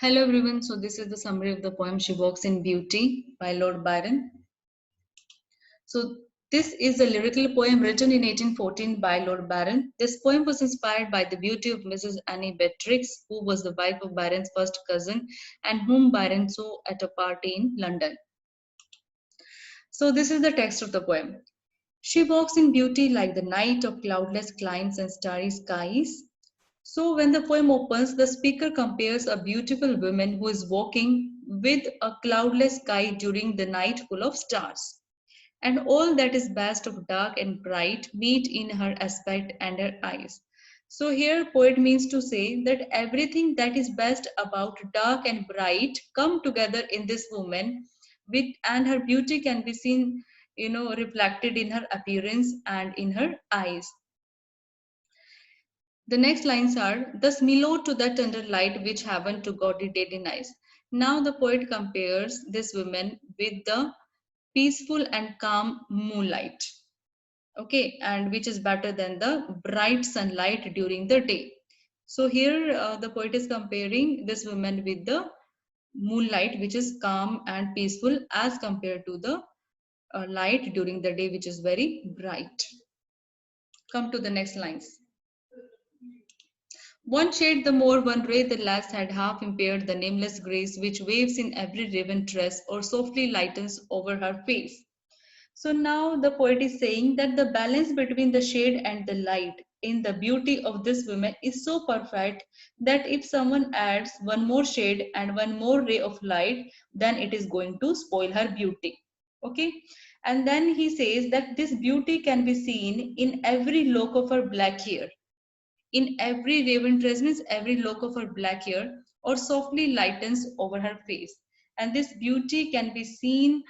Hello everyone, so this is the summary of the poem She Walks in Beauty by Lord Byron. So this is a lyrical poem written in 1814 by Lord Byron. This poem was inspired by the beauty of Mrs. Annie Beatrix, who was the wife of Byron's first cousin and whom Byron saw at a party in London. So this is the text of the poem. She walks in beauty like the night of cloudless climes and starry skies. So, when the poem opens, the speaker compares a beautiful woman who is walking with a cloudless sky during the night full of stars. And all that is best of dark and bright meet in her aspect and her eyes. So, here, poet means to say that everything that is best about dark and bright come together in this woman, with and her beauty can be seen, reflected in her appearance and in her eyes. The next lines are, thus mellow to that tender light which heaven to gaudy day denies. Now the poet compares this woman with the peaceful and calm moonlight. Okay, and which is better than the bright sunlight during the day. So here the poet is comparing this woman with the moonlight, which is calm and peaceful as compared to the light during the day, which is very bright. Come to the next lines. One shade the more, one ray the less had half impaired the nameless grace which waves in every raven tress or softly lightens over her face. So now the poet is saying that the balance between the shade and the light in the beauty of this woman is so perfect that if someone adds one more shade and one more ray of light, then it is going to spoil her beauty. Okay, and then he says that this beauty can be seen in every lock of her black hair, in every raven dress means every lock of her black hair or softly lightens over her face. And this beauty can be seen,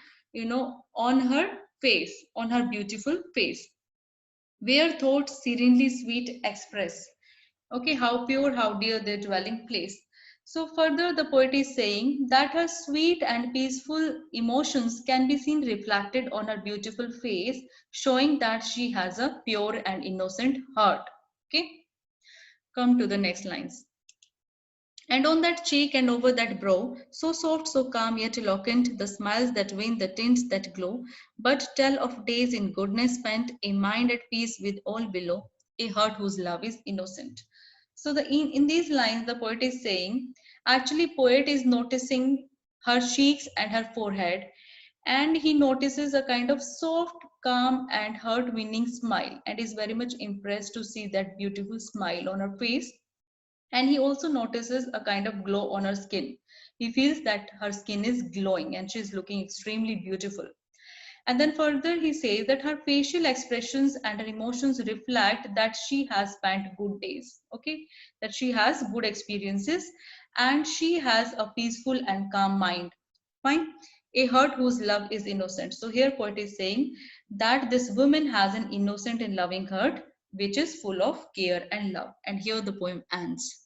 on her face, on her beautiful face, where thoughts serenely sweet express. Okay, how pure, how dear their dwelling place. So further, the poet is saying that her sweet and peaceful emotions can be seen reflected on her beautiful face, showing that she has a pure and innocent heart. Okay. Come to the next lines. And on that cheek and over that brow, so soft, so calm, yet eloquent, the smiles that win, the tints that glow, but tell of days in goodness spent, a mind at peace with all below, a heart whose love is innocent. So in these lines, the poet is saying, actually, poet is noticing her cheeks and her forehead, and he notices a kind of soft, calm, and heart-winning smile, and is very much impressed to see that beautiful smile on her face. And he also notices a kind of glow on her skin. He feels that her skin is glowing and she's looking extremely beautiful. And then further, he says that her facial expressions and her emotions reflect that she has spent good days, okay? That she has good experiences and she has a peaceful and calm mind. Fine. A heart whose love is innocent. So here poet is saying that this woman has an innocent and loving heart which is full of care and love. And here the poem ends.